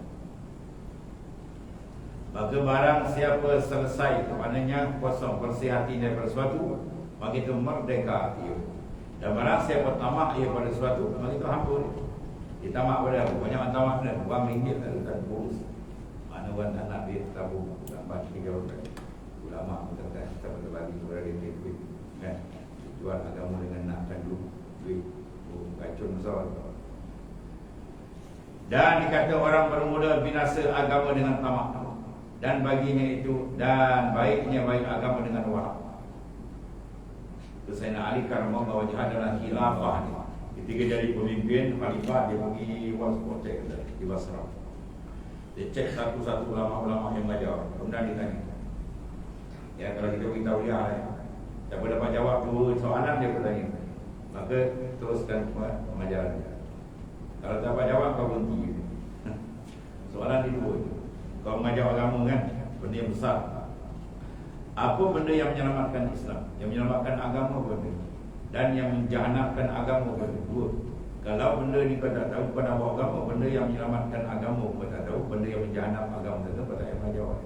[SPEAKER 1] Maka barang siapa selesai, maknanya kosong, bersih hati daripada sesuatu, maka itu merdeka ia. Dan barang siapa tamak ia pada sesuatu, maka itu hamba dia. Dia tamak pada apa? Banyak tamak pada wang ringgit tak ada urus. Mana wan anak dia tabu gambar 3 orang. Ulama berkata kita berbagi berada di duit kan. Jual agama dengan nakkan duit. Kacun soal. Dan dikata orang bermula binasa agama dengan tamak. Dan baginya itu dan baiknya baik agama dengan warak. Sayyidina Ali karamullahu wajhahu adalah khilafah ni. Ketika jadi pemimpin khalifah, dia pergi cek di Basrah. Dia cek satu-satu ulama-ulama yang mengajar. Kemudian ditanya, ya kalau kita beritahu dia, siapa dapat jawab 2 soalan dia bertanya, maka teruskan pengajaran dia. Kalau tak dapat jawab, kau berhenti. Soalan di 2. Kau mengajar agama kan, benda yang besar. Apa benda yang menyelamatkan Islam, yang menyelamatkan agama benda, dan yang menjahanamkan agama benda? 2. Kalau benda ni kau tak tahu, kau nak bawa agama, benda yang menyelamatkan agama kau tak tahu, benda yang menjahanam agama kau tak tahu, kau tak payah menjawab.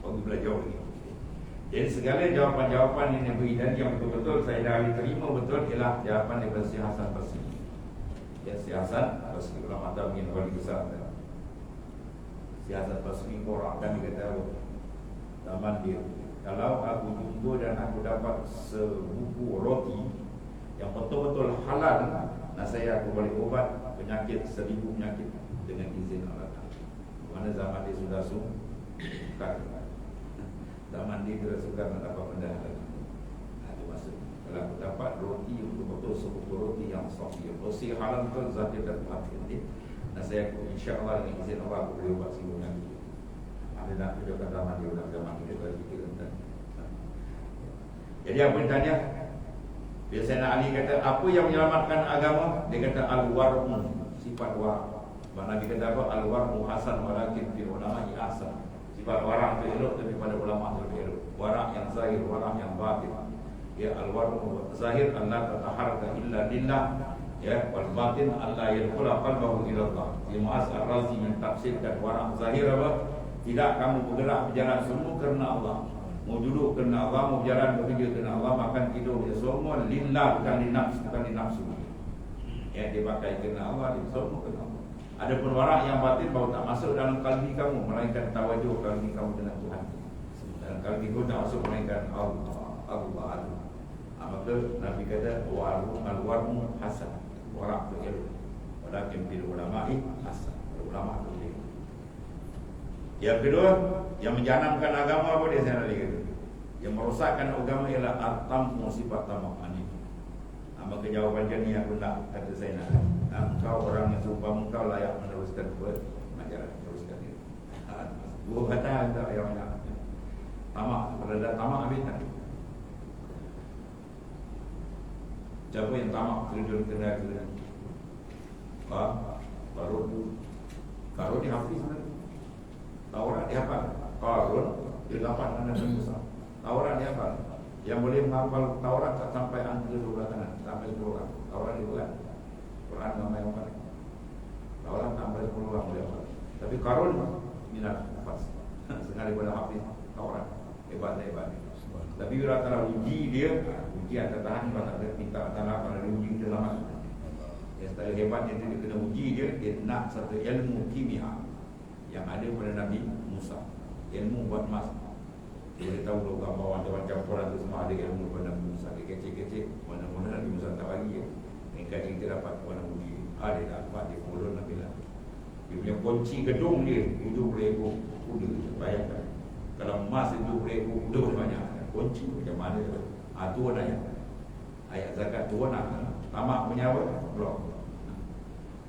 [SPEAKER 1] Kau pergi belajar lagi. Jadi segala jawapan-jawapan yang dia beri dan yang betul-betul saya dah terima betul ialah jawapan daripada Syekh Hasan Basri. Ya, Syekh Hasan Basri ulama tabi'in wali besar. Syekh Hasan Basri orang akan dikata zaman dia, kalau aku jumpa dan aku dapat sebuku roti yang betul-betul halal, nasaya aku boleh ubat penyakit 1000 penyakit dengan izin Allah Ta'ala. Mana zaman dia sudah sukar, zaman dia sudah sukar nak dapat benda halal. Itu maksud. Kalau aku dapat roti betul-betul sebuku roti yang sahih, roti halal betul zahir dan batin, nasaya aku insya-Allah dengan izin Allah aku boleh ubat 1000 penyakit. Ada nak tunjukkan zaman dia udah zaman kita kalau fikir tentang. Jadi apa yang tanya? Biasanya Ali kata apa yang menyelamatkan agama? Dia kata al-war'u, sifat war'. Nabi kata apa? Al-war'u hasan walakin fi ulama'i ahsan. Sifat wara' itu elok tapi pada ulama itu lebih elok. Wara' yang zahir, wara' yang batin. Ya al-war'u zahir Allah tataharaka illa lillah. Ya wal batin Allah yadkhula qalbahu ila Allah. Mu'az ar-Razi mentafsirkan wara' zahir apa? Tidak kamu bergerak berjalan semua kerana Allah. Mau duduk kerana Allah, mau berjalan bekerja kerana Allah, makan tidur dia semua lillah, bukan linafsu, bukan linafsu. Ya, dia pakai kerana Allah, dia semua kerana Allah. Ada pun warak yang batin baru tak masuk dalam kalbi kamu, melainkan tawajuh kalbi kamu dengan Tuhan. Dalam kalbi kamu tak masuk melainkan Allah. Maka Nabi kata al-warmu hasan, warak tu elok. Walakin bil ulama'i hasan. Ulama tu elok. Yang kedua, yang menjanamkan agama apa dia saya nak kata? Yang merosakkan agama ialah at-tamu, sifat tamak. Maka jawapan dia ni aku nak kata saya nak. Engkau orang yang seumpama engkau layak meneruskan pengajaran, teruskan dia. Dua kata tak yang nak. Tamak, berada tamak habis tak? Siapa yang tamak kena. Karun ni hafiz sebenarnya. Taurat dia hafal. Qarun dia hafal anak Musa. Taurat dia hafal. Yang boleh menghafal Taurat tak sampai angka 12 tangan, sampai 10 orang. Taurat dia bukan. Quran ramai hafal. Taurat sampai 10 orang boleh hafal. Tapi Qarun minat hafal. Setengah daripada hafiz Taurat. Hebat. Tapi bila tak uji dia, ujian tertahan kalau tak minta tanah pada uji dia lama. Yang paling hebatnya dia kena uji dia nak satu ilmu kimia yang ada pada Nabi Musa, ilmu buat emas. Dia boleh tahu logam bawah macam-macam orang tu semua ada ilmu pada Nabi Musa. Dia kecil-kecil, mana-mana Nabi Musa tak bagi dia. Mereka kita dapat warna uji. Dia dapat, dia follow Nabi lah. Dia punya kunci gedung dia 70 ekor kuda. Bayangkan kalau emas 70 ekor kuda boleh banyak. Kunci macam mana tu? Tuan ayat zakat tuan tamak punya apa? Blok.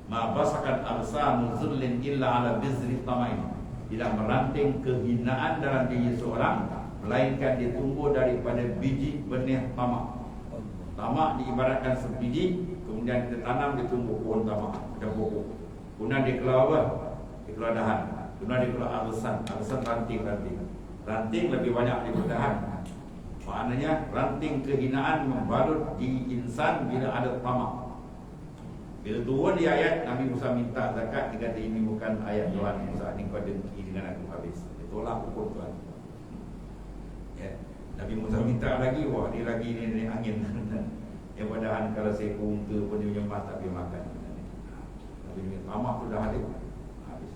[SPEAKER 1] Ma basakan arsamu zullin illa ala bizri tamain. Tidak meranting kehinaan dalam diri seorang, melainkan dia tumbuh daripada biji benih tamak. Tamak diibaratkan sebiji, kemudian kita tanam, dia tumbuh pohon tamak, macam pokok. Kemudian dia keluar apa? Dia keluar dahan. Kemudian dia keluar arsan ranting. Ranting lebih banyak daripada dahan. Maknanya ranting kehinaan membalut di insan bila ada tamak. Bila turun di ayat Nabi Musa minta zakat, dia kata ini bukan ayat Tuhan Musa, ini kau dengki dengan aku habis. Dia tolak hukum Tuhan. Ya. Nabi Musa minta lagi, wah dia lagi ni angin. Yang padahal kalau saya unta pun dia menyembah tak boleh makan. Nabi minta tamak tu dah ada habis.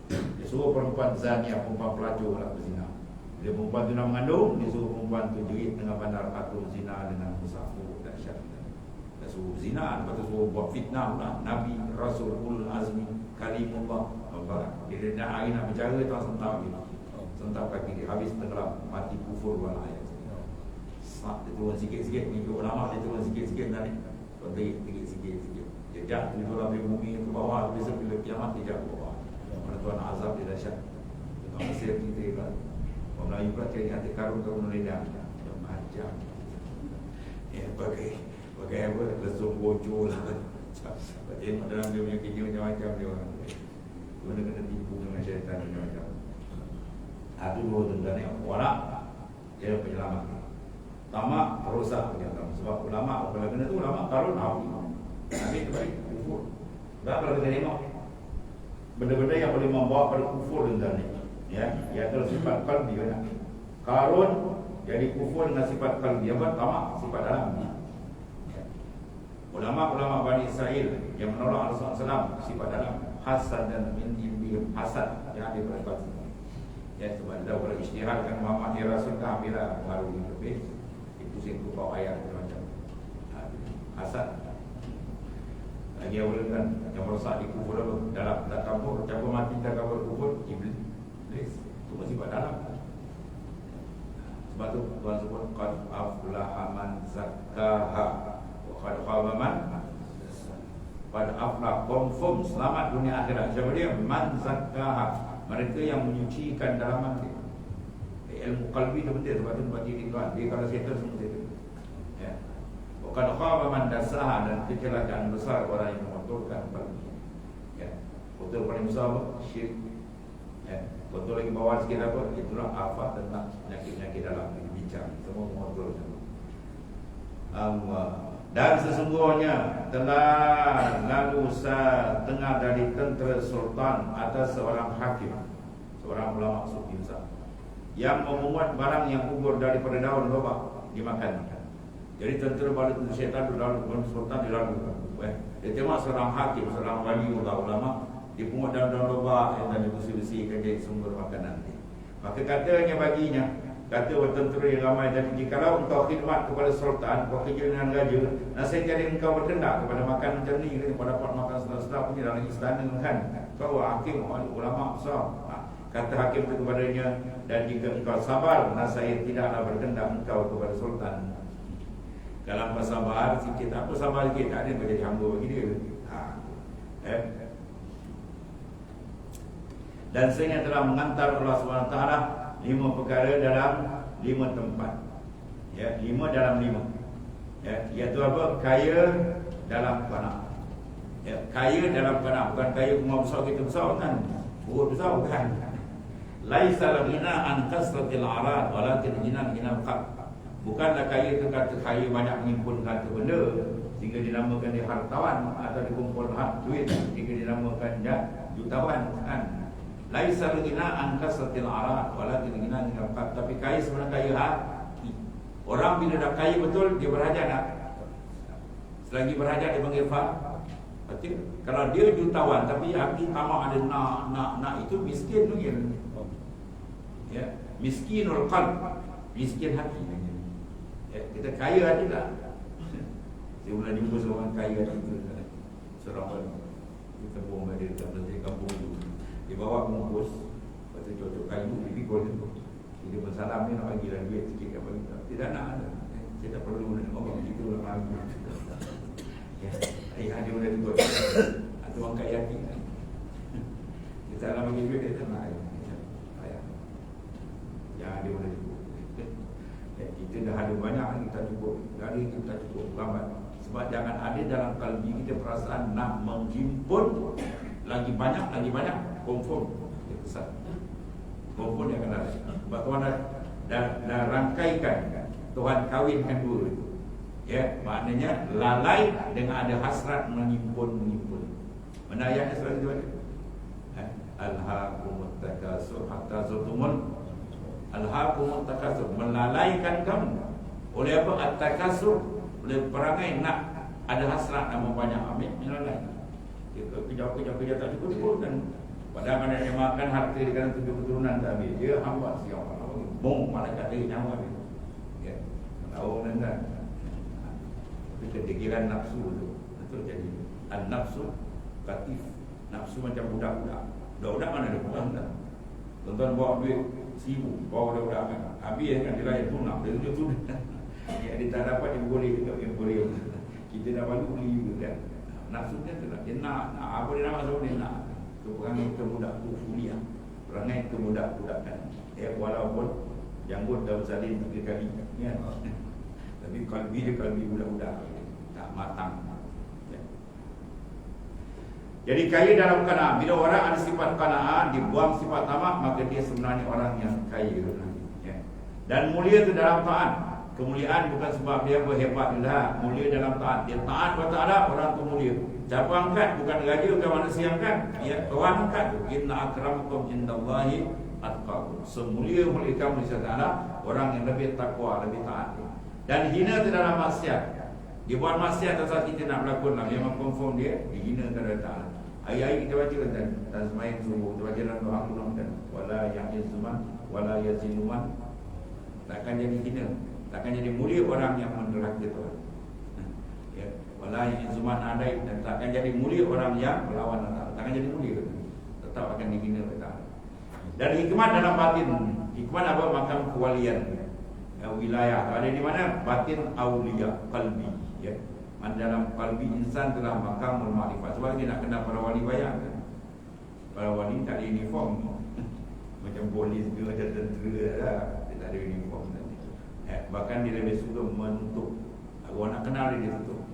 [SPEAKER 1] Dia suruh perempuan zaniah, perempuan pelacur lah berzina. Dia perempuan tu nak mengandung, dia suruh perempuan tu jerit dengan bandar atur zina dengan musafu dahsyat. Dia suruh zina, lepas tu suruh buat fitnah lah. Nabi, Rasul, Ulul Azmi, Kalimullah. Dia nak hari nak bicara, tuan sentap dia. Sentap kaki dia, habis tenggelam, mati kufur wal ayat. Dia turun sikit-sikit, mimpi ulama dia turun sikit-sikit naik. Terik sikit-sikit. Dia jatuh dalam bumi ke bawah, besok bila kiamat dia jatuh ke bawah. Mana Tuhan azab dia dahsyat. Tuan Mesir kita kan. Orang Melayu pula cari hati karun-karun ledang. Dia macam. Pakai apa? Lesung bocor lah. Tengok dalam dia punya kerja macam-macam dia orang. Dia kena tipu dengan syaitan macam-macam. Itu dua tuan-tuan ni. Warak, dia ada penyelamat. Tamak, rosak penyelamat. Sebab ulama, kalau kena tu ulama karun hafi. Nabi kembali kufur. Dan kalau kita tengok benda-benda yang boleh membawa pada kufur tuan-tuan ni, ya, iaitu sifat qalbi kan. Karun jadi kufur dengan sifat qalbi. Apa? Tamak, sifat dalam. Ya. Ulama-ulama Bani Israel yang menolak Rasulullah SAW, sifat dalam. Hasad dan min hasad yang ada pada batin. Ya, sebab dia kalau isytiharkan Muhammad ya Rasul kan bila baru lebih pusing tu bawa ayat macam hasad. Lagi awal kan yang merosak di kubur apa dalam tak kabur campur mati tak kabur kubur iblis itu masih pada dalam. Sebab tu Tuhan sebut qad aflaha man zakkaha wa qad khaba man pada aflah confirm selamat dunia akhirat. Siapa dia? Man zakkaha, mereka yang menyucikan dalaman dia. Ilmu qalbi itu penting. Sebab tu bagi tuan dia kalau settle semua settle. Ya. Bukan khaba man dasaha, dan kecelakaan besar orang yang mengotorkan qalbi. Ya. Kotor paling besar apa? Syirik. Ya. Kotor lagi bawah sikit apa? Itulah afat tentang penyakit-penyakit dalam bincang. Semua mengotorkan. Allah. Dan sesungguhnya telah lalu setengah dari tentera sultan atas seorang hakim, seorang ulama sufi besar, yang memuat barang yang gugur daripada daun lobak dimakan. Jadi tentera balik syaitan lalu sultan dilalu. Dia tengok seorang hakim, seorang waliullah ulama dipungut daun lobak yang tadi bersih-bersihkan jadi sumber makanan dia. Maka katanya baginya, kata tentera yang ramai tadi, jikalau engkau khidmat kepada sultan, kau kerja dengan raja, nasihat jadi engkau berkendak kepada makan macam ni, kau dapat makan sedap-sedap punya dalam istana kan. Kau hakim, ulama besar. Kata hakim itu kepadanya, dan jika engkau sabar, nasihat tidaklah berkendak engkau kepada sultan. Kalau engkau sabar sikit, apa sabar sikit, tak ada menjadi hamba bagi dia. Dan sehingga telah mengantar Allah SWT 5 perkara dalam 5 tempat. Ya, 5 dalam 5. Ya, iaitu apa? Kaya dalam panah. Ya, kaya dalam panah, bukan kaya rumah besar kita besar kan. Perut besar bukan. Laisa al-ghina an kasratil arad walakin ghina al-qalb. Bukanlah kaya itu kata kaya banyak mengimpun kata benda sehingga dinamakan dia hartawan, atau dikumpul duit sehingga dinamakan dia jutawan kan. Laisa al-ghina an kasratil arad walakin ghina al-qalb. Tapi kaya sebenarnya kaya hati. Orang bila dah kaya betul, dia berhajat tak? Selagi berhajat dia panggil fakir. Kalau dia jutawan tapi hati tamak ada nak itu miskin tu dia. Ya, miskinul qalb, miskin hati. Ya, kita kaya hati tak? Saya pernah jumpa seorang kaya hati tu, seorang kita buang dia dekat kampung tu. Dia bawa bungkus, lepas tu cocok kayu, dia pikul tu. Dia bersalam ni nak bagi duit sikit apa kita. Tidak nak ada. Saya tak perlu nak orang begitu lah lagu. Ya, ayah dia boleh tukar. Itu orang kaya hati. Kita nak bagi duit dia tak nak ayah. Ya, dia boleh cukup. Kita dah ada banyak, kita cukup. Dari kita cukup lambat. Sebab jangan ada dalam kalbi kita perasaan nak menghimpun lagi banyak, confirm dia besar. Confirm dia akan ada. Sebab Tuhan dah rangkaikan, Tuhan kawinkan dua itu. Ya, maknanya lalai dengan ada hasrat menghimpun. Mana ayatnya selanjutnya? Alhaakumut takasur hatta zurtumul alhaakumut takasur, melalaikan kamu. Oleh apa? At-takasur, oleh perangai nak ada hasrat nak membanyak, ambil melalai. Kerja tak cukup dan Padahal mana dia makan harta di kanan 7 keturunan tak habis. Dia hamba siapa Allah. Bong malaikat dia nyawa dia. Ya. Tahu kan? Itu kedegiran nafsu tu. Betul jadi. An-nafsu katif. Nafsu macam budak-budak. Budak-budak mana ada budak tak? Tuan-tuan bawa duit 1,000, bawa budak-budak kan. Habis kan dia layan tunak. Dia tunjuk tu. Ya, dia tak dapat dia boleh juga yang boleh. Kita dah baru beli juga kan. Nafsu dia tu lah. Dia nak apa dia nak masuk dia nak. Perangai kemudak tu kuliah. Perangai kemudak-budakan. Walaupun janggut dah bersalin 3 kali ya. Tapi kalbi dia kalbi budak-budak. Tak matang ya. Jadi kaya dalam qanaah. Bila orang ada sifat qanaah, dibuang sifat tamak, maka dia sebenarnya orang yang kaya ya. Dan mulia itu dalam taat. Kemuliaan bukan sebab dia berhebat dah. Mulia dalam taat. Dia taat kepada Allah, orang tu mulia. Siapa angkat? Bukan raja, bukan manusia angkat. Ya, orang angkat. Inna akramakum indallahi atqakum. Semulia-mulia kamu di sisi Allah, orang yang lebih takwa, lebih taat. Dan hina itu dalam maksiat. Dia buat maksiat asal kita nak berlakon lah. Memang confirm dia, dihina kepada taat. Ayat-ayat kita baca dan semayang subuh. Kita baca dalam doa kuno dan wala ya'izuman wala yazinuman. Takkan jadi hina. Takkan jadi mulia orang yang menderhaka Tuhan. Ya, wala ya'izuman adai, dan takkan jadi mulia orang yang melawan Allah. Takkan jadi mulia. Tetap akan dihina oleh Allah. Dan hikmat dalam batin. Hikmat apa? Makam kewalian. Wilayah ada di mana? Batin aulia qalbi ya. Man dalam qalbi insan telah makam al-ma'rifat. Sebab dia nak kenal para wali bayang kan. Para wali tak ada uniform. Macam polis ke, macam tentera lah. Dia tak ada uniform bahkan dia lebih suka menutup. Orang nak kenal dia tutup.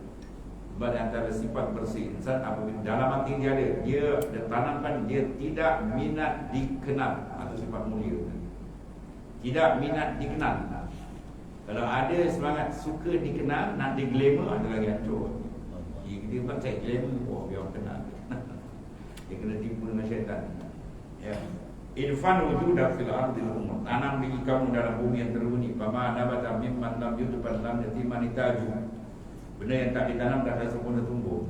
[SPEAKER 1] Sebab antara sifat bersih insan apabila dalam hati dia ada, dia tanamkan dia tidak minat dikenal. Atau sifat mulia. Tidak minat dikenal. Kalau ada semangat suka dikenal, nak diglamour, ada lagi hancur. Dia bukan saya glamour, biar orang kenal. Dia kena tipu dengan syaitan. Ya. Irfan wujuda fil ardil umur. Tanam diri kamu dalam bumi yang terbunyi. Fama nabata mimman lam yutuban lam yatiman itaju. Benda yang tak ditanam dah ada sempurna tumbuh.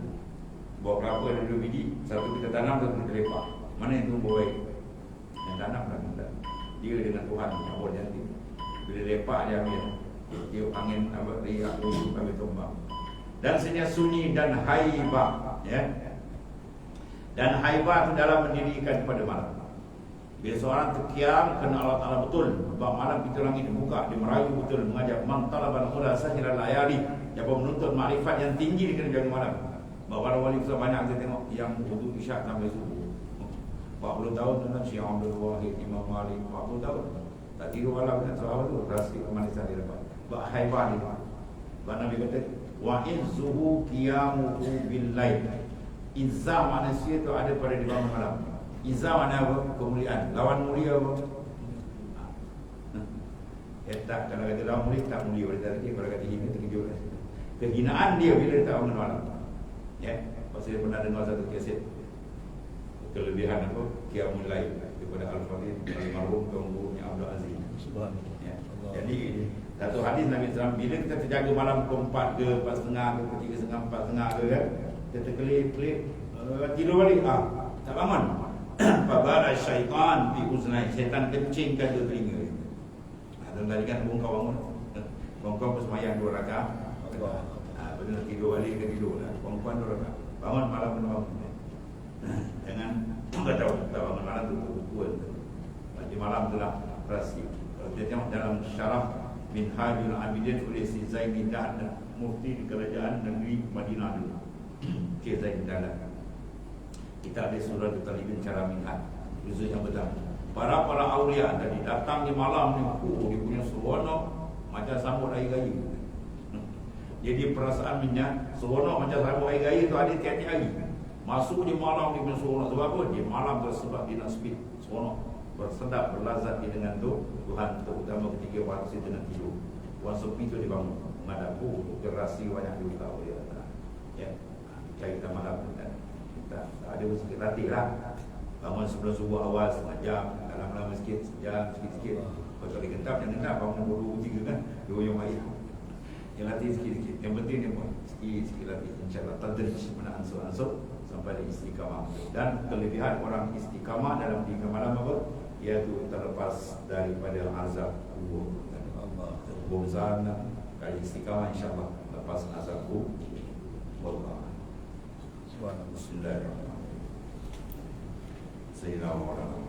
[SPEAKER 1] Bawa kelapa ada 2 biji, satu kita tanam, satu kita lepak. Mana yang tumbuh baik? Yang tanam dah mudah. Dia dengan Tuhan yang boleh nanti. Bila lepak dia ambil. Tiup angin abad riak ambil tumbang. Dan senyap sunyi dan haibah ya. Dan haibah itu dalam mendirikan pada malam. Bila seorang terkiam kena Allah Ta'ala betul. Sebab malam pintu langit dibuka, dia merayu betul, mengajak man talabal huda sahilal layali. Siapa menuntut makrifat yang tinggi dia kena jaga malam. Bahawa wali besar banyak kita tengok yang wudu isyak sampai subuh. 40 tahun tuan Syekh Abdul Wahid, Imam Malik 40 tahun. Tak tidur malam kan sahabat tu rahsia kemanisan dia dapat. Sebab haibah ni. Sebab Nabi kata wa izzuhu qiyamuhu bil lail. Izzah manusia tu ada pada di bangun malam. Izzah mana apa? Kemuliaan. Lawan mulia apa? Tak, kalau kata lawan mulia tak mulia pada tadi. Kalau kata hina terkejut. Kehinaan dia bila dia tak bangun malam. Ya, pasal dia pernah dengar satu kaset kelebihan apa? Qiyamul lail daripada Al-Fatih Al-Marhum Tuannya Abdul Aziz. Subhanallah. Ya. Jadi satu hadis Nabi SAW, bila kita terjaga malam ke 4 ke 4.30 ke 3.30 4.30 ke kan, kita terkelip-kelip tidur balik tak bangun. Fabara syaitan fi uznai, syaitan kencingkan ke telinga. Dan tadi kan bongkau bangun. Bongkau bersemayang 2 rakaat. Bila tidur balik ke tidur lah. Bongkau 2 rakaat. Bangun malam kena bangun. Jangan tak tahu tak bangun malam tu bukuan. Di malam tu lah rahsia. Kalau kita tengok dalam syarah Minhajul Abidin oleh si Zaini Dahlan, mufti di kerajaan negeri Madinah dulu. Cik Zaini Dahlan. Kita ada surah Talibin cara minhaj. Juzuk yang pertama. Para awliya tadi datang di malam ni, dia punya seronok macam sambut hari raya. Jadi perasaan minyak seronok macam sambut hari raya tu ada tiap-tiap hari. Masuk di malam dia punya seronok. Sebab apa? Di malam tersebab dia nak speed seronok, bersedap, berlazat di dengan tu Tuhan, terutama ketika waktu dengan tidur. Orang sepi tu dibangun menghadap gerasi banyak dia tahu dia. Ya. Cari kita malam kan. Kita ada sikit latih lah. Bangun sebelum subuh awal setengah jam, dalam masjid sejam, sikit-sikit. Kalau dia gentap, jangan gentap. Bangun pukul 2-3 kan, dia yang air. Yang latih sikit-sikit. Yang penting dia pun sikit-sikit latih. InsyaAllah tadrij, mana ansur-ansur. sampai di istiqamah. Dan kelebihan orang istiqamah dalam 3 malam apa? Iaitu terlepas daripada azab kubur. Bumzan kali istiqamah insyaAllah lepas azab kubur. Bismillahirrahmanirrahim. Sayyidina Muhammad